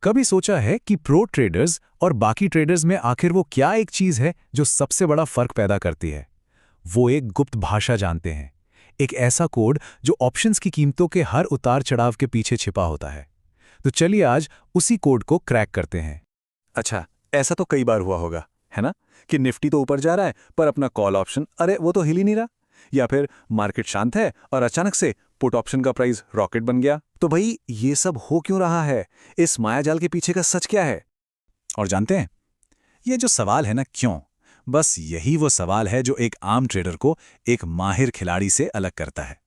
कभी सोचा है कि प्रो ट्रेडर्स और बाकी ट्रेडर्स में आखिर वो क्या एक चीज है जो सबसे बड़ा फर्क पैदा करती है? वो एक गुप्त भाषा जानते हैं। एक ऐसा कोड जो ऑप्शंस की कीमतों के हर उतार चढ़ाव के पीछे छिपा होता है। तो चलिए आज उसी कोड को क्रैक करते हैं। अच्छा, ऐसा तो कई बार हुआ होगा, है ना? कि निफ्टी तो ऊपर जा रहा है पर अपना कॉल ऑप्शन अरे वो तो हिल ही नहीं रहा। या फिर मार्केट शांत है और अचानक से पुट ऑप्शन का प्राइस रॉकेट बन गया। तो भाई ये सब हो क्यों रहा है? इस मायाजाल के पीछे का सच क्या है? और जानते हैं, ये जो सवाल है ना क्यों, बस यही वो सवाल है जो एक आम ट्रेडर को एक माहिर खिलाड़ी से अलग करता है।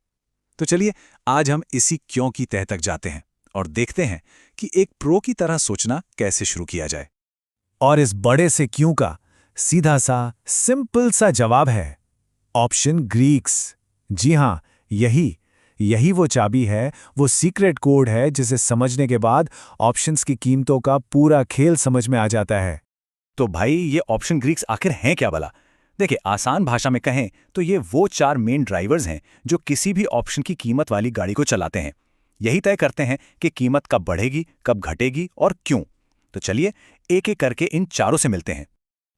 तो चलिए आज हम इसी क्यों की तह तक जाते हैं और देखते हैं कि एक प्रो की तरह सोचना कैसे शुरू किया जाए। और इस बड़े से क्यों का सीधा सा सिंपल सा जवाब है ऑप्शन ग्रीक्स। जी हां, यही यही वो चाबी है, वो सीक्रेट कोड है जिसे समझने के बाद ऑप्शंस की कीमतों का पूरा खेल समझ में आ जाता है। तो भाई ये ऑप्शन ग्रीक्स आखिर हैं क्या भला? देखिए, आसान भाषा में कहें तो ये वो चार मेन ड्राइवर्स हैं जो किसी भी ऑप्शन की कीमत वाली गाड़ी को चलाते हैं। यही तय करते हैं कि कीमत कब बढ़ेगी, कब घटेगी और क्यों। तो चलिए एक एक करके इन चारों से मिलते हैं।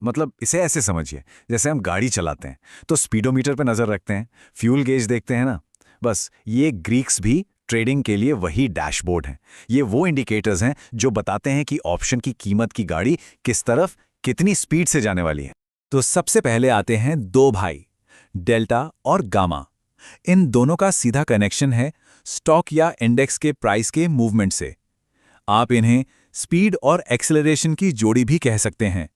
मतलब इसे ऐसे समझिए, जैसे हम गाड़ी चलाते हैं तो स्पीडोमीटर पर नजर रखते हैं, फ्यूल गेज देखते हैं ना। बस ये ग्रीक्स भी ट्रेडिंग के लिए वही डैशबोर्ड हैं। ये वो इंडिकेटर्स हैं जो बताते हैं कि ऑप्शन की कीमत की गाड़ी किस तरफ कितनी स्पीड से जाने वाली है। तो सबसे पहले आते हैं दो भाई, डेल्टा और गामा। इन दोनों का सीधा कनेक्शन है स्टॉक या इंडेक्स के प्राइस के मूवमेंट से। आप इन्हें स्पीड और एक्सेलरेशन की जोड़ी भी कह सकते हैं।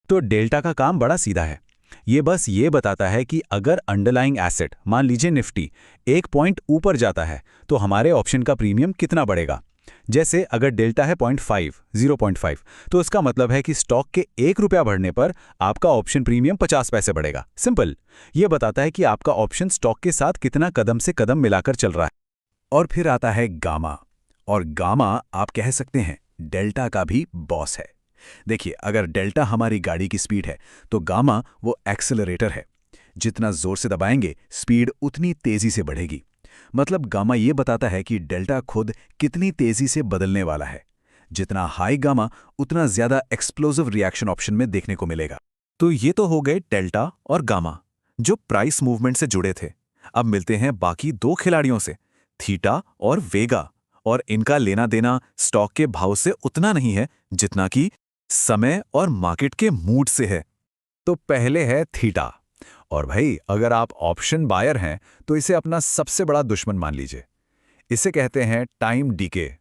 तो डेल्टा का काम बड़ा सीधा है। ये बस ये बताता है कि अगर अंडरलाइंग एसेट, मान लीजिए निफ्टी, एक पॉइंट ऊपर जाता है तो हमारे ऑप्शन का प्रीमियम कितना बढ़ेगा। जैसे अगर डेल्टा है 0.5, तो इसका मतलब है कि स्टॉक के ₹1 बढ़ने पर आपका ऑप्शन प्रीमियम 50 पैसे बढ़ेगा। सिंपल। ये बताता है कि आपका ऑप्शन स्टॉक के साथ कितना कदम से कदम मिलाकर चल रहा है। और फिर आता है गामा। और गामा आप कह सकते हैं डेल्टा का भी बॉस है। देखिए, अगर डेल्टा हमारी गाड़ी की स्पीड है तो गामा वो एक्सेलरेटर है। जितना जोर से दबाएंगे स्पीड उतनी तेजी से बढ़ेगी। मतलब गामा ये बताता है कि डेल्टा खुद कितनी तेजी से बदलने वाला है। जितना हाई गामा उतना ज्यादा एक्सप्लोसिव रिएक्शन ऑप्शन में देखने को मिलेगा। तो ये तो हो गए डेल्टा और गामा जो प्राइस मूवमेंट से जुड़े थे। अब मिलते हैं बाकी दो खिलाड़ियों से, थीटा और वेगा। और इनका लेना देना स्टॉक के भाव से उतना नहीं है जितना कि समय और मार्केट के मूड से है। तो पहले है थीटा। और भाई अगर आप ऑप्शन बायर हैं तो इसे अपना सबसे बड़ा दुश्मन मान लीजिए। इसे कहते हैं टाइम डीके।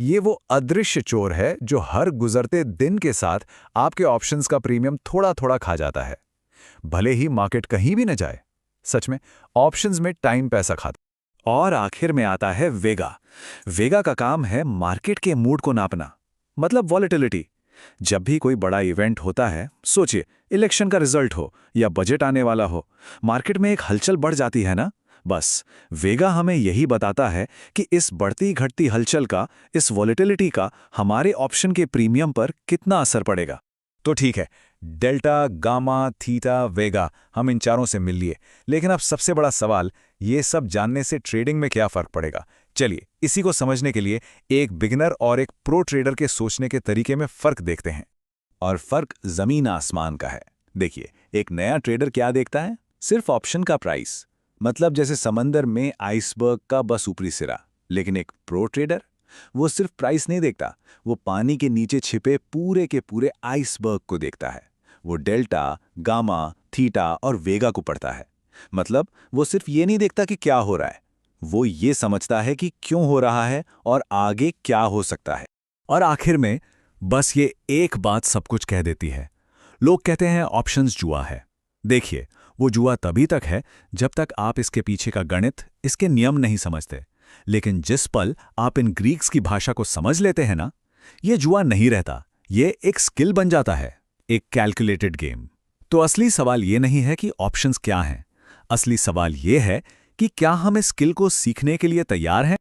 ये वो अदृश्य चोर है जो हर गुजरते दिन के साथ आपके ऑप्शंस का प्रीमियम थोड़ा थोड़ा खा जाता है, भले ही मार्केट कहीं भी न जाए। सच में ऑप्शंस में टाइम पैसा खाता। और आखिर में आता है वेगा। वेगा का काम है मार्केट के मूड को नापना, मतलब वॉलेटिलिटी। जब भी कोई बड़ा इवेंट होता है, सोचिए इलेक्शन का रिजल्ट हो या बजट आने वाला हो, मार्केट में एक हलचल बढ़ जाती है ना। बस वेगा हमें यही बताता है कि इस बढ़ती घटती हलचल का, इस वॉलेटिलिटी का हमारे ऑप्शन के प्रीमियम पर कितना असर पड़ेगा। तो ठीक है, डेल्टा, गामा, थीटा, वेगा, हम इन चारों से मिल लिए। लेकिन अब सबसे बड़ा सवाल, ये सब जानने से ट्रेडिंग में क्या फर्क पड़ेगा? चलिए इसी को समझने के लिए एक बिगिनर और एक प्रो ट्रेडर के सोचने के तरीके में फर्क देखते हैं। और फर्क जमीन आसमान का है। देखिए, एक नया ट्रेडर क्या देखता है? सिर्फ ऑप्शन का प्राइस, मतलब जैसे समंदर में आइसबर्ग का बस ऊपरी सिरा। लेकिन एक प्रो ट्रेडर वो सिर्फ प्राइस नहीं देखता, वो पानी के नीचे छिपे पूरे के पूरे आइसबर्ग को देखता है। वो डेल्टा, गामा, थीटा और वेगा को पढ़ता है। मतलब वो सिर्फ ये नहीं देखता कि क्या हो रहा है, वो ये समझता है कि क्यों हो रहा है और आगे क्या हो सकता है। और आखिर में बस ये एक बात सब कुछ कह देती है। लोग कहते हैं ऑप्शंस जुआ है। देखिए, वो जुआ तभी तक है जब तक आप इसके पीछे का गणित, इसके नियम नहीं समझते। लेकिन जिस पल आप इन ग्रीक्स की भाषा को समझ लेते हैं ना, ये जुआ नहीं रहता, ये एक स्किल बन जाता है, एक कैलकुलेटेड गेम। तो असली सवाल ये नहीं है कि ऑप्शंस क्या हैं। असली सवाल ये है कि क्या हम इस स्किल को सीखने के लिए तैयार हैं।